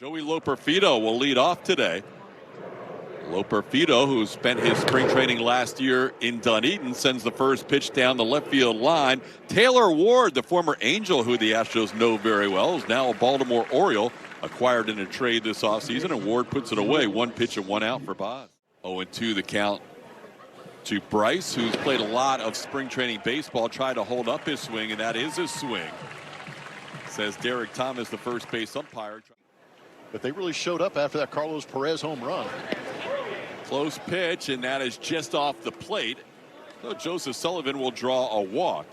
Joey Loperfido will lead off today. Loperfido, who spent his spring training last year in Dunedin, sends the first pitch down the left field line. Taylor Ward, the former Angel who the Astros know very well, is now a Baltimore Oriole, acquired in a trade this offseason, and Ward puts it away. 1 pitch and 1 out for Boz. 0-2 the count to Bryce, who's played a lot of spring training baseball, tried to hold up his swing, and that is his swing, says Derek Thomas, the first base umpire. But they really showed up after that Carlos Perez home run. Close pitch, and that is just off the plate. So Joseph Sullivan will draw a walk.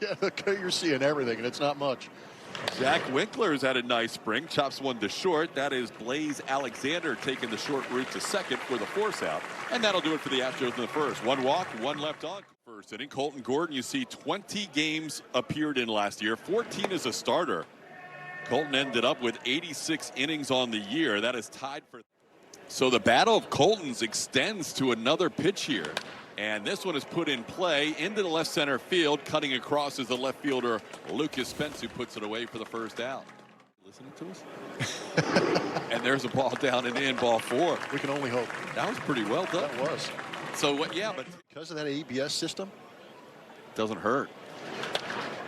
Yeah, you're seeing everything, and it's not much. Zach Winkler's had a nice spring, chops one to short. That is Blaze Alexander taking the short route to second for the force out. And that'll do it for the Astros in the first. 1 walk, 1 left on. First inning, Colton Gordon, you see 20 games appeared in last year, 14 as a starter. Colton ended up with 86 innings on the year. That is tied for. So the battle of Colton's extends to another pitch here. And this one is put in play into the left center field. Cutting across is the left fielder Lucas Spence, who puts it away for the first out. Listening to us? And there's a ball down and in, ball 4. We can only hope. That was pretty well done. That was. So what? Yeah, but because of that ABS system, doesn't hurt.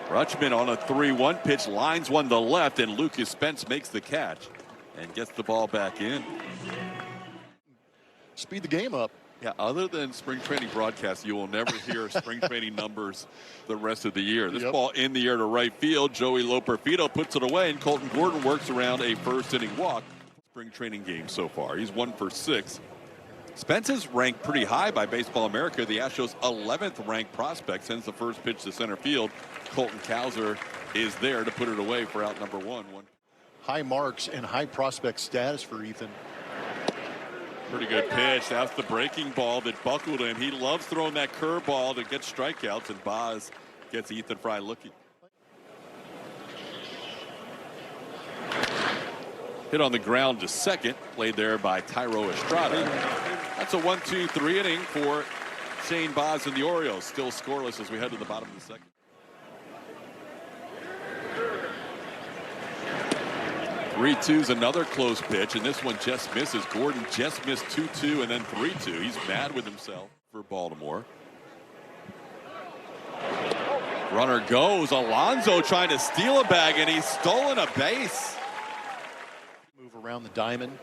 Rutschman on a 3-1 pitch, lines one to left, and Lucas Spence makes the catch and gets the ball back in. Speed the game up. Yeah, other than spring training broadcasts, you will never hear spring training numbers the rest of the year. This ball in the air to right field. Joey Loperfido puts it away, and Colton Gordon works around a first inning walk. Spring training game so far. He's 1 for 6. Spence is ranked pretty high by Baseball America. The Astros' 11th ranked prospect sends the first pitch to center field. Colton Cowser is there to put it away for out number 1. High marks and high prospect status for Ethan. Pretty good pitch. That's the breaking ball that buckled him. He loves throwing that curveball to get strikeouts, and Boz gets Ethan Fry looking. Hit on the ground to second, played there by Tyro Estrada. That's a 1-2-3 inning for Shane Boz and the Orioles. Still scoreless as we head to the bottom of the second. 3-2 is another close pitch, and this one just misses. Gordon just missed 2-2 and then 3-2. He's mad with himself for Baltimore. Runner goes. Alonso trying to steal a bag, and he's stolen a base. Move around the diamond.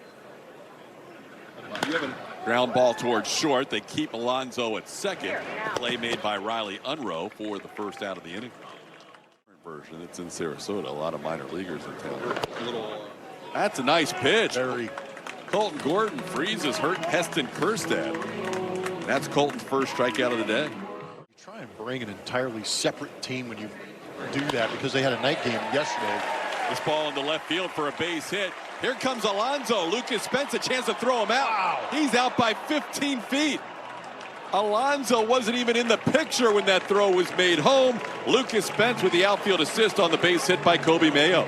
Ground ball towards short. They keep Alonso at second. Play made by Riley Unruh for the first out of the inning. Version. It's in Sarasota. A lot of minor leaguers in town. That's a nice pitch. Colton Gordon freezes Heston Kjerstad. That's Colton's first strikeout of the day. You try and bring an entirely separate team when you do that, because they had a night game yesterday. This ball in the left field for a base hit. Here comes Alonso. Lucas Spence, a chance to throw him out. Wow. He's out by 15 feet. Alonso wasn't even in the picture when that throw was made home. Lucas Spence with the outfield assist on the base hit by Kobe Mayo.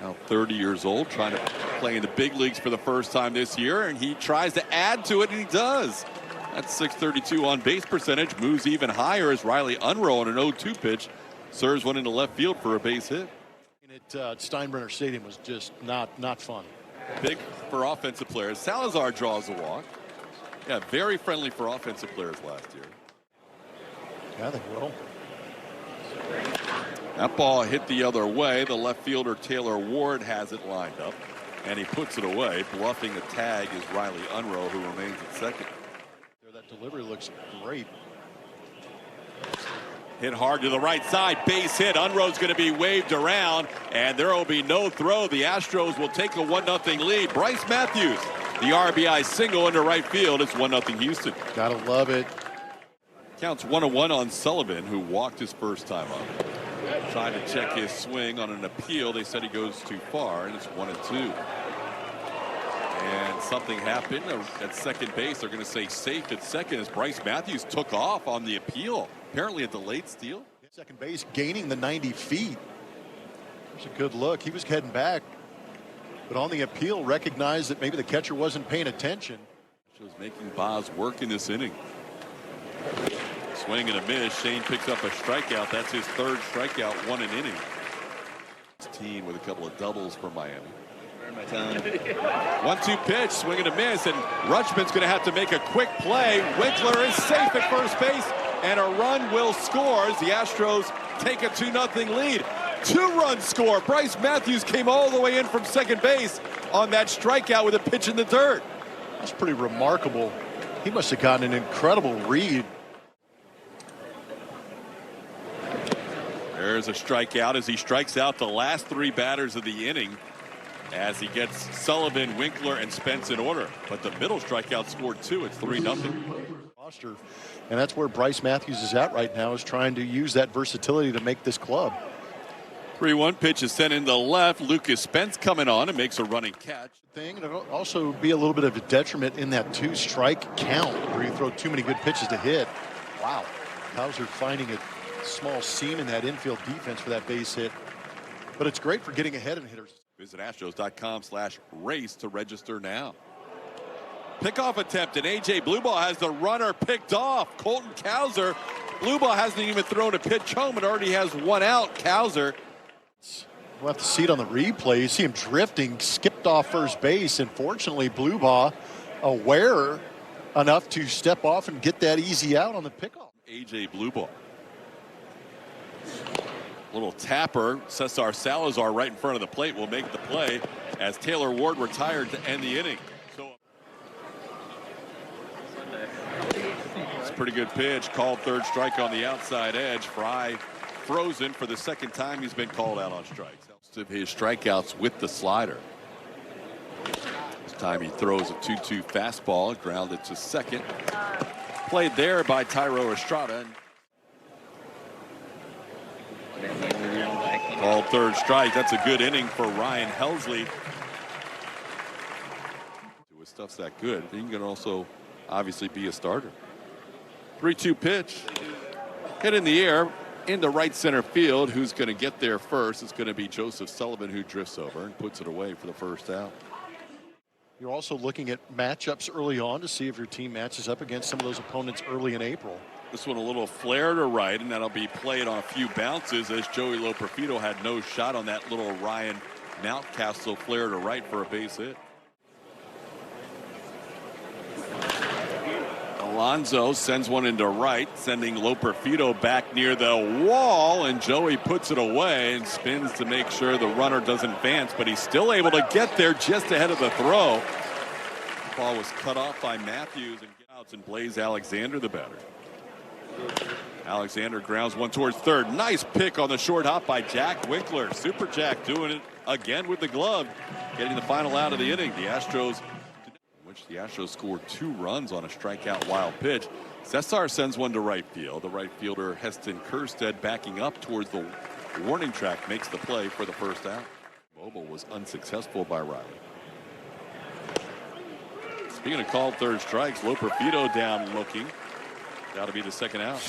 Now 30 years old, trying to play in the big leagues for the first time this year, and he tries to add to it, and he does. That's .632 on base percentage, moves even higher as Riley Unruh on an 0-2 pitch serves one into left field for a base hit. At Steinbrenner Stadium was just not fun. Big for offensive players. Salazar draws a walk. Yeah, very friendly for offensive players last year. Yeah, they will. That ball hit the other way. The left fielder Taylor Ward has it lined up, and he puts it away. Bluffing the tag is Riley Unruh, who remains at second. That delivery looks great. Hit hard to the right side, base hit. Unruh's going to be waved around, and there will be no throw. The Astros will take a 1-0 lead. Bryce Matthews, the RBI single into right field. It's 1-0 Houston. Gotta love it. Counts 1-1 on Sullivan, who walked his first time up. Trying to check his swing on an appeal. They said he goes too far, and it's 1-2. And something happened at second base. They're going to say safe at second as Bryce Matthews took off on the appeal. Apparently a delayed steal. Second base gaining the 90 feet. It's a good look. He was heading back, but on the appeal recognized that maybe the catcher wasn't paying attention. Shows making Boz work in this inning. Swing and a miss. Shane picks up a strikeout. That's his third strikeout, 1 an inning. 2015 with a couple of doubles for Miami. 1-2 pitch, swing and a miss, and Rutschman's going to have to make a quick play. Winkler is safe at first base, and a run will score as the Astros take a 2-0 lead. 2-run score. Bryce Matthews came all the way in from second base on that strikeout with a pitch in the dirt. That's pretty remarkable. He must have gotten an incredible read. There's a strikeout as he strikes out the last 3 batters of the inning as he gets Sullivan, Winkler, and Spence in order. But the middle strikeout scored 2. It's 3-0. And that's where Bryce Matthews is at right now, is trying to use that versatility to make this club. 3-1 pitch is sent in the left. Lucas Spence coming on and makes a running catch. It'll also be a little bit of a detriment in that 2-strike count where you throw too many good pitches to hit. Wow. Cowser finding a small seam in that infield defense for that base hit. But it's great for getting ahead in hitters. Visit Astros.com/race to register now. Pickoff attempt, and A.J. Blueball has the runner picked off. Colton Cowser. Blueball hasn't even thrown a pitch home and already has 1 out. Cowser. We'll have to see it on the replay. You see him drifting, skipped off first base, and fortunately Blueball aware enough to step off and get that easy out on the pickoff. A.J. Blueball. Little tapper. Cesar Salazar right in front of the plate will make the play as Taylor Ward retired to end the inning. So it's a pretty good pitch. Called 3rd strike on the outside edge. Fry frozen for the 2nd time he's been called out on strikes. His strikeouts with the slider. This time he throws a 2-2 fastball, grounded to second. Played there by Tyro Estrada. Called 3rd strike. That's a good inning for Ryan Helsley. His stuff's that good. He can also obviously be a starter. 3-2 pitch. Hit in the air into right center field. Who's going to get there first? It's going to be Joseph Sullivan, who drifts over and puts it away for the 1st out. You're also looking at matchups early on to see if your team matches up against some of those opponents early in April. This one a little flare to right, and that'll be played on a few bounces as Joey Loperfido had no shot on that little Ryan Mountcastle flare to right for a base hit. Alonso sends one into right, sending Loperfido back near the wall, and Joey puts it away and spins to make sure the runner doesn't advance, but he's still able to get there just ahead of the throw. The ball was cut off by Matthews and outs, and Blaze Alexander the batter. Alexander grounds one towards 3rd. Nice pick on the short hop by Jack Winkler. Super Jack doing it again with the glove, getting the final out of the inning. The Astros, which the Astros scored 2 runs on a strikeout wild pitch. Cesar sends one to right field. The right fielder Heston Kjerstad backing up towards the warning track makes the play for the 1st out. Mobile was unsuccessful by Riley. Speaking of called 3rd strikes, Loperfido down looking. That'll be the 2nd out.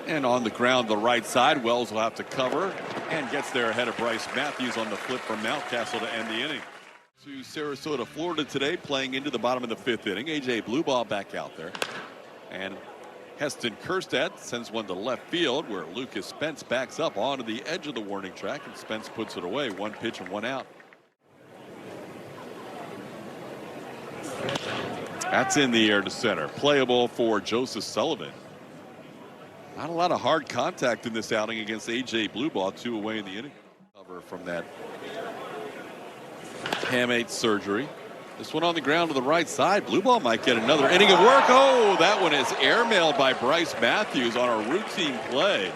And on the ground, the right side, Wells will have to cover and gets there ahead of Bryce Matthews on the flip from Mountcastle to end the inning. To Sarasota, Florida today, playing into the bottom of the 5th inning. A.J. Blueball back out there. And Heston Kjerstad sends one to left field where Lucas Spence backs up onto the edge of the warning track, and Spence puts it away. 1 pitch and 1 out. That's in the air to center. Playable for Joseph Sullivan. Not a lot of hard contact in this outing against A.J. Blueball. 2 away in the inning. Cover from that hamate surgery. This one on the ground to the right side. Blueball might get another inning of work. Oh, that one is airmailed by Bryce Matthews on a routine play.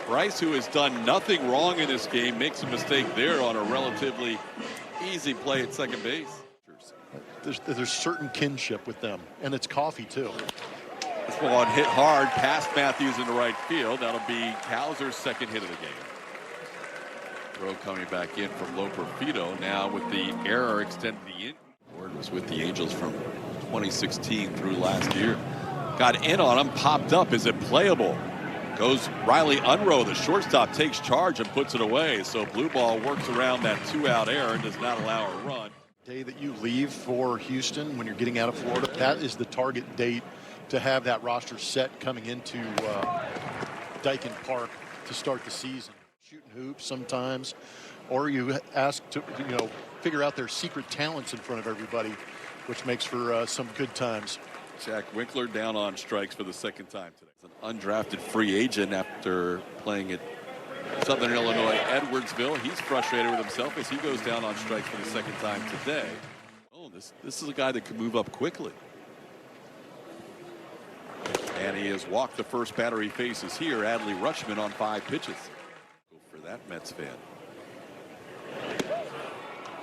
Bryce, who has done nothing wrong in this game, makes a mistake there on a relatively easy play at second base. There's certain kinship with them, and it's coffee too. This one hit hard past Matthews into right field. That'll be Cowser's 2nd hit of the game. Throw coming back in from Loperfido. Now with the error extending the in. Ward was with the Angels from 2016 through last year. Got in on him, popped up. Is it playable? Goes Riley Unroe, the shortstop, takes charge and puts it away. So Blueball works around that 2-out error and does not allow a run. Day that you leave for Houston when you're getting out of Florida, that is the target date to have that roster set coming into Dyken Park to start the season. Shooting hoops sometimes, or you ask to figure out their secret talents in front of everybody, which makes for some good times. Jack Winkler down on strikes for the second time today. He's an undrafted free agent after playing at Southern Illinois Edwardsville. He's frustrated with himself as he goes down on strikes for the second time today. Oh, this is a guy that can move up quickly. And he has walked the first batter he faces here, Adley Rutschman, on 5 pitches. Go for that, Mets fan.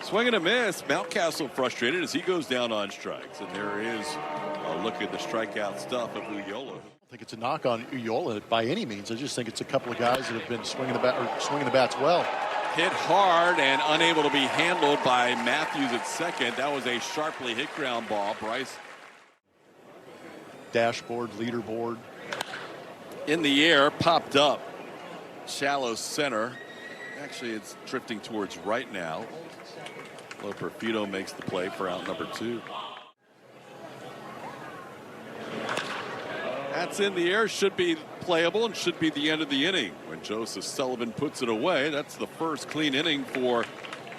Swing and a miss. Mountcastle frustrated as he goes down on strikes. And there is a look at the strikeout stuff of Ullola. I don't think it's a knock on Ullola by any means. I just think it's a couple of guys that have been swinging the bats well. Hit hard and unable to be handled by Matthews at second. That was a sharply hit ground ball. Bryce. Dashboard, leaderboard. In the air, popped up. Shallow center. Actually, it's drifting towards right now. Loperfido makes the play for out number 2. That's in the air, should be playable and should be the end of the inning. When Joseph Sullivan puts it away, that's the first clean inning for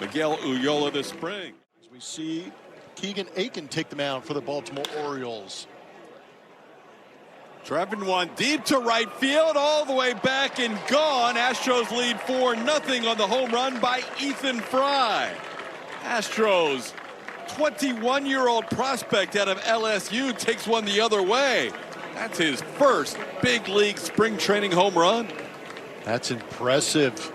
Miguel Ullola this spring. As we see Keegan Aiken take the mound for the Baltimore Orioles. Driving one deep to right field, all the way back and gone. Astros lead 4-0 on the home run by Ethan Fry. Astros 21-year-old prospect out of LSU takes one the other way. That's his first big league spring training home run. That's impressive.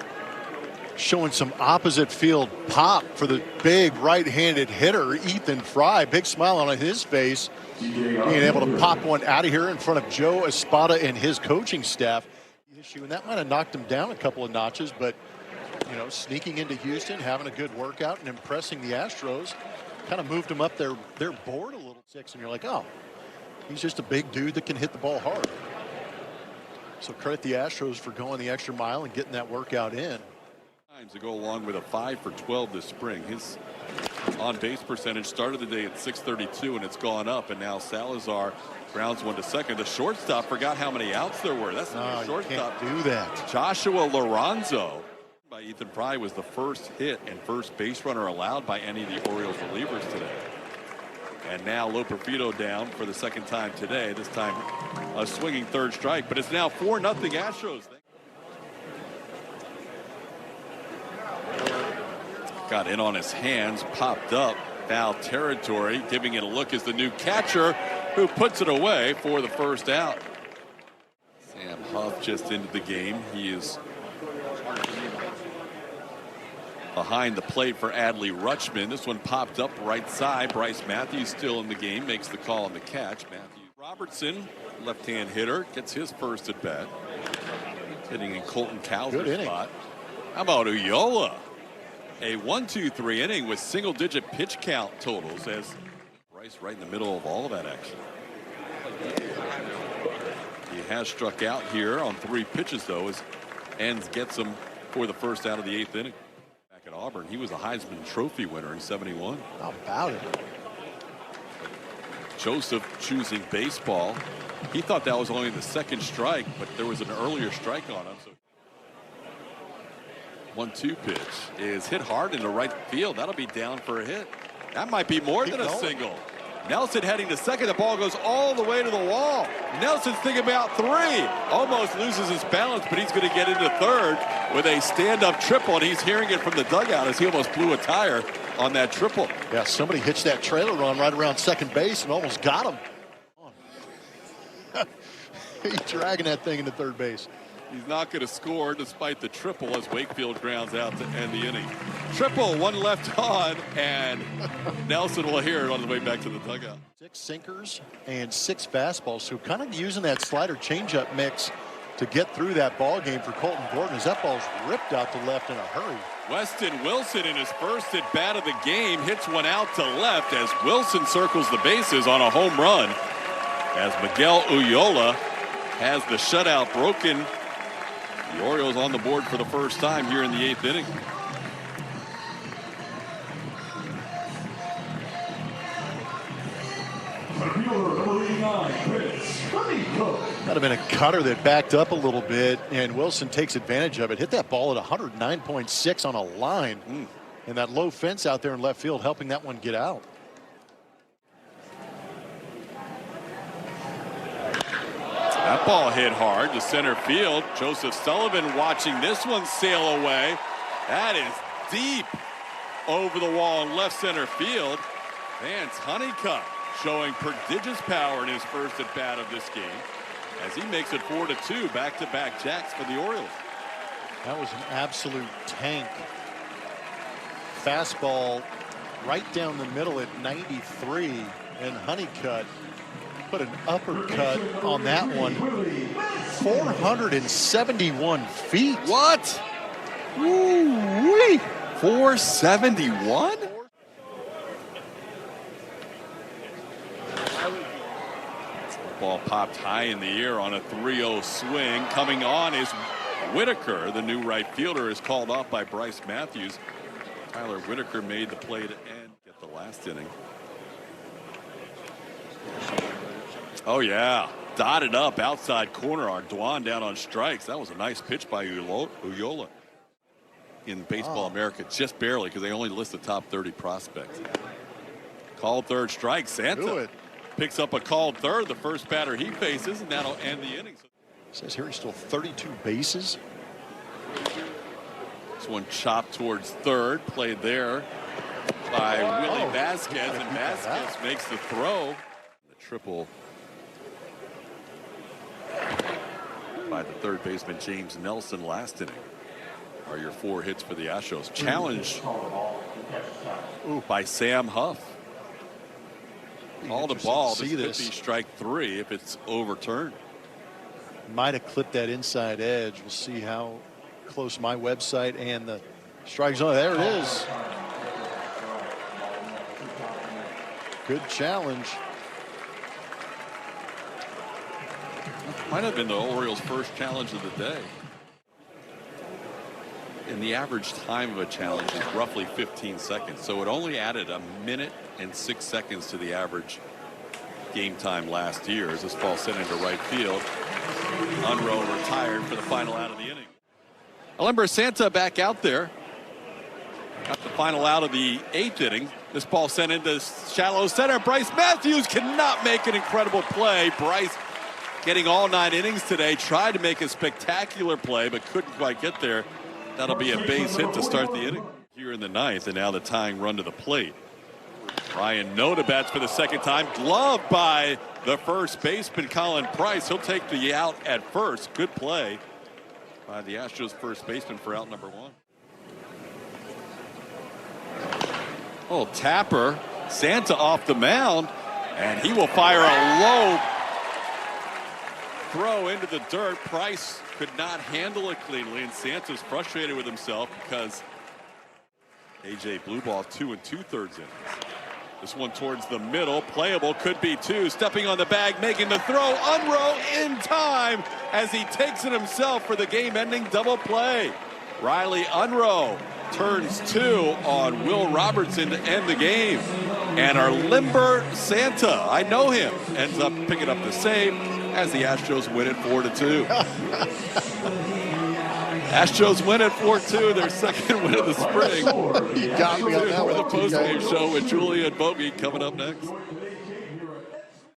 Showing some opposite field pop for the big right-handed hitter, Ethan Fry. Big smile on his face. Being able to pop one out of here in front of Joe Espada and his coaching staff. And that might have knocked him down a couple of notches, but sneaking into Houston, having a good workout, and impressing the Astros kind of moved him up their board a little. And you're like, oh, he's just a big dude that can hit the ball hard. So credit the Astros for going the extra mile and getting that workout in. To go along with a 5 for 12 this spring. His on-base percentage started the day at .632 and it's gone up, and now Salazar grounds one to second. The shortstop forgot how many outs there were. That's the new shortstop. You can't do that. Joshua Lorenzo by Ethan Fry was the first hit and first base runner allowed by any of the Orioles relievers today. And now Loperfido down for the second time today. This time a swinging third strike, but it's now 4-0 Astros. Got in on his hands, popped up, foul territory. Giving it a look is the new catcher, who puts it away for the first out. Sam Huff just into the game. He is behind the plate for Adley Rutschman. This one popped up right side. Bryce Matthews still in the game, makes the call on the catch. Matthews. Robertson, left-hand hitter, gets his first at bat. Hitting in Colton Cowser's spot. How about Ullola? A 1-2-3 inning with single-digit pitch count totals, as Bryce right in the middle of all of that action. He has struck out here on 3 pitches, though, as Enns gets him for the first out of the 8th inning. Back at Auburn, he was a Heisman Trophy winner in '71. How about it? Joseph choosing baseball. He thought that was only the second strike, but there was an earlier strike on him. So 1-2 pitch is hit hard into right field. That'll be down for a hit. That might be more than a single. Nelson heading to second. The ball goes all the way to the wall. Nelson's thinking about 3. Almost loses his balance, but he's going to get into third with a stand-up triple, and he's hearing it from the dugout as he almost blew a tire on that triple. Yeah, somebody hitched that trailer run right around second base and almost got him. He's dragging that thing into third base. He's not going to score despite the triple as Wakefield grounds out to end the inning. Triple, 1 left on, and Nelson will hear it on the way back to the dugout. 6 sinkers and 6 fastballs, so kind of using that slider changeup mix to get through that ball game for Colton Gordon as that ball's ripped out to left in a hurry. Weston Wilson in his first at bat of the game hits one out to left as Wilson circles the bases on a home run as Miguel Ullola has the shutout broken. The Orioles on the board for the first time here in the 8th inning. Fielder number 89, Chris. Might have been a cutter that backed up a little bit, and Wilson takes advantage of it. Hit that ball at 109.6 on a line. And that low fence out there in left field helping that one get out. That ball hit hard to center field. Joseph Sullivan watching this one sail away. That is deep over the wall in left center field. Vance Honeycutt showing prodigious power in his first at bat of this game as he makes it 4-2, back-to-back jacks for the Orioles. That was an absolute tank. Fastball right down the middle at 93, and Honeycutt put an uppercut on that one. 471 feet. What? Woo-wee. 471? Ball popped high in the air on a 3-0 swing. Coming on is Whitaker. The new right fielder is called off by Bryce Matthews. Tyler Whitaker made the play to end at the last inning. Oh yeah, dotted up outside corner. Ardoin down on strikes. That was a nice pitch by Ulloa. In Baseball America, just barely, because they only list the top 30 prospects. Called third strike. Santa picks up a called third, the first batter he faces, and that'll end the inning. Says here he stole 32 bases. This one chopped towards third, played there by Willie Vasquez, and Vasquez makes the throw. The triple by the third baseman James Nelson last inning are your 4 hits for the Astros. Challenged by Sam Huff. All the ball. This could be strike 3 if it's overturned. Might have clipped that inside edge. We'll see how close my website and the strike zone. There it is. Good challenge. Might have been the Orioles' first challenge of the day. And the average time of a challenge is roughly 15 seconds. So it only added 1 minute and 6 seconds to the average game time last year as this ball sent into right field. Unroe retired for the final out of the inning. Alember Santa back out there. Got the final out of the 8th inning. This ball sent into shallow center. Bryce Matthews cannot make an incredible play. Bryce getting all 9 innings today. Tried to make a spectacular play, but couldn't quite get there. That'll be a base hit to start the inning here in the 9th, and now the tying run to the plate. Ryan Noda bats for the second time. Gloved by the first baseman, Colin Price. He'll take the out at first. Good play by the Astros first baseman for out number 1. Oh, Tapper. Santa off the mound, and he will fire a low throw into the dirt. Price could not handle it cleanly, and Santa's frustrated with himself because AJ Blueball 2 2/3 innings. This one towards the middle, playable, could be 2. Stepping on the bag, making the throw. Unroe in time as he takes it himself for the game-ending double play. Riley Unroe turns 2 on Will Robertson to end the game. And our Limber Santa, I know him, ends up picking up the save as the Astros win it 4-2. Astros win it 4-2, their second win of the spring. You got me on that For one. the postgame show with Julia and Bogey coming up next.